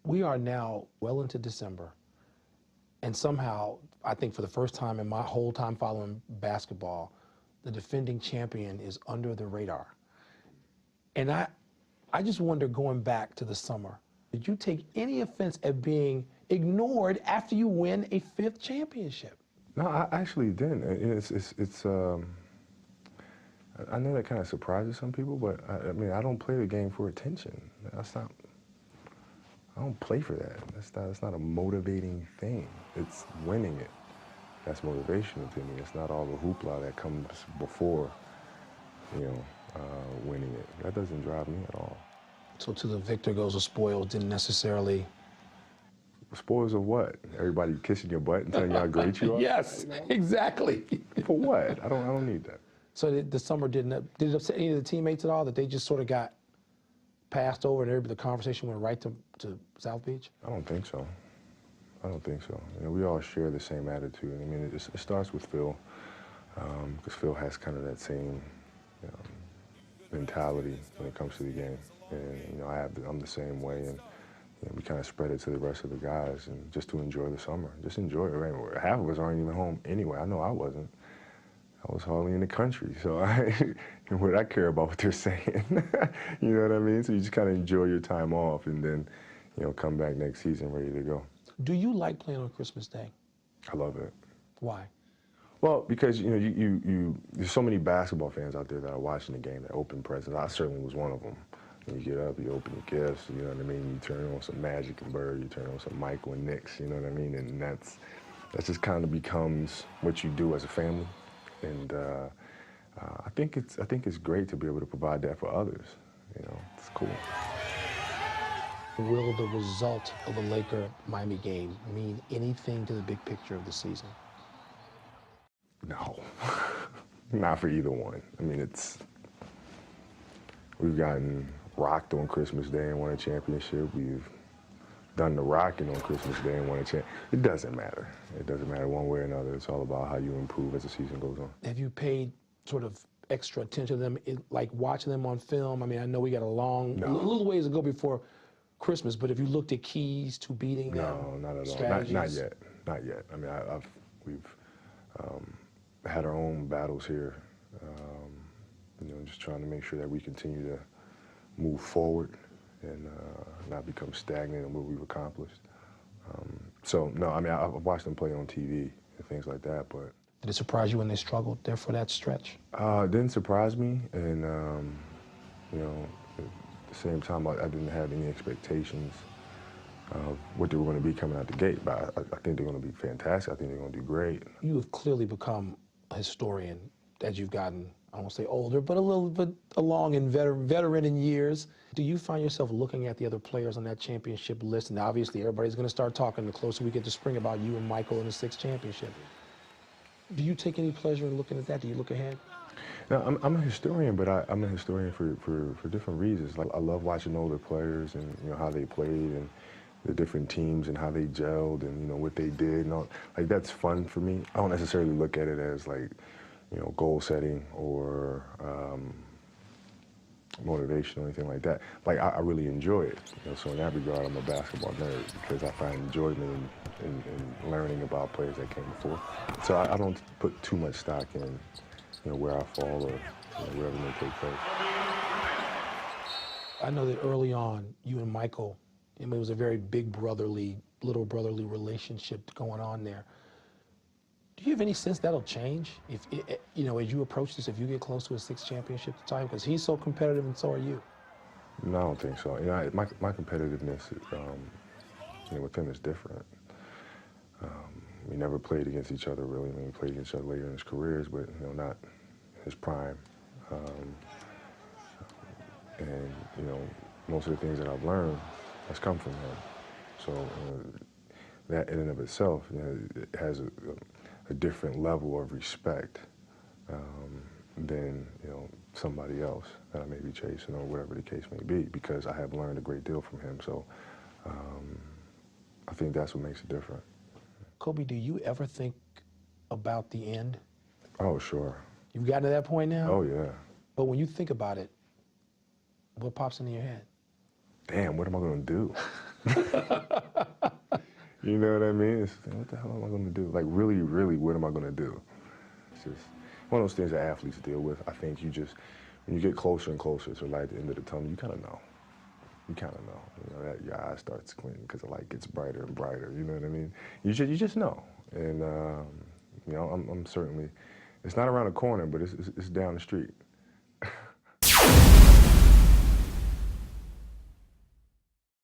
We are now well into December, and somehow, I think for the first time in my whole time following basketball, the defending champion is under the radar. And I just wonder, going back to the summer, did you take any offense at being ignored after you win a 5th championship? No, I actually didn't. I know that kind of surprises some people, but I mean, I don't play the game for attention. That's not. I don't play for that. That's not a motivating thing. It's winning it. That's motivational to me. It's not all the hoopla that comes before, winning it. That doesn't drive me at all. So to the victor goes the spoils didn't necessarily. Spoils of what? Everybody kissing your butt and telling you how great you are? Yes, exactly. For what? I don't need that. So the summer did it upset any of the teammates at all, that they just sort of got passed over and the conversation went right to South Beach? I don't think so. I don't think so. We all share the same attitude. I mean, it starts with Phil, because Phil has kind of that same mentality when it comes to the game. And I'm the same way, and we kind of spread it to the rest of the guys, and just to enjoy the summer. Just enjoy it. Right? Half of us aren't even home anyway. I know I wasn't. I was hardly in the country, so what I care about what they're saying. You know what I mean? So you just kind of enjoy your time off, and then come back next season ready to go. Do you like playing on Christmas Day? I love it. Why? Well, because there's so many basketball fans out there that are watching the game that open presents. I certainly was one of them. When you get up, you open your gifts, you know what I mean? You turn on some Magic and Bird, you turn on some Michael and Knicks, you know what I mean? And that just kind of becomes what you do as a family. And I think it's great to be able to provide that for others. It's cool. Will the result of the Laker-Miami game mean anything to the big picture of the season? No, not for either one. I mean, we've gotten rocked on Christmas Day and won a championship. We've done the rocking on Christmas Day and won a championship. It doesn't matter. It doesn't matter one way or another. It's all about how you improve as the season goes on. Have you paid sort of extra attention to them, like watching them on film? I mean, I know we got a little ways to go before Christmas, but have you looked at keys to beating them? No, not at all. Strategies? Not yet. I mean, we've had our own battles here. Just trying to make sure that we continue to move forward and not become stagnant in what we've accomplished. So no, I mean, I've watched them play on TV and things like that, but. Did it surprise you when they struggled there for that stretch? It didn't surprise me, and at the same time, I didn't have any expectations of what they were going to be coming out the gate. But I think they're going to be fantastic. I think they're going to do great. You have clearly become a historian as you've gotten, I won't say older, but a little bit along in veteran in years. Do you find yourself looking at the other players on that championship list? And obviously everybody's going to start talking the closer we get to spring about you and Michael in the 6th championship. Do you take any pleasure in looking at that? Do you look ahead? No, I'm a historian, but I'm a historian for different reasons. Like, I love watching older players and how they played and the different teams and how they gelled and what they did and all. Like, that's fun for me. I don't necessarily look at it as like goal setting or motivation or anything like that. Like, I really enjoy it. So in that regard, I'm a basketball nerd because I find enjoyment in learning about players that came before. So I don't put too much stock in where I fall or wherever may take place. I know that early on, you and Michael, it was a very big little brotherly relationship going on there. Do you have any sense that'll change if, as you approach this, if you get close to a 6th championship time? Because he's so competitive and so are you. No, I don't think so. My competitiveness, with him is different. We never played against each other, really. I mean, we played against each other later in his careers, but, not in his prime. And, most of the things that I've learned has come from him. So that in and of itself, it has a different level of respect than, somebody else that I may be chasing or whatever the case may be, because I have learned a great deal from him. So I think that's what makes it different. Kobe, do you ever think about the end? Oh, sure. You've gotten to that point now? Oh, yeah. But when you think about it, what pops into your head? Damn, what am I going to do? You know what I mean? It's, what the hell am I going to do? Like, really, really, what am I going to do? It's just one of those things that athletes deal with. I think you just, when you get closer and closer to like the end of the tunnel, you kind of know. You kind of know. You know, that your eyes start squinting because the light gets brighter and brighter. You know what I mean? You just know. And, you know, I'm certainly, it's not around the corner, but it's down the street.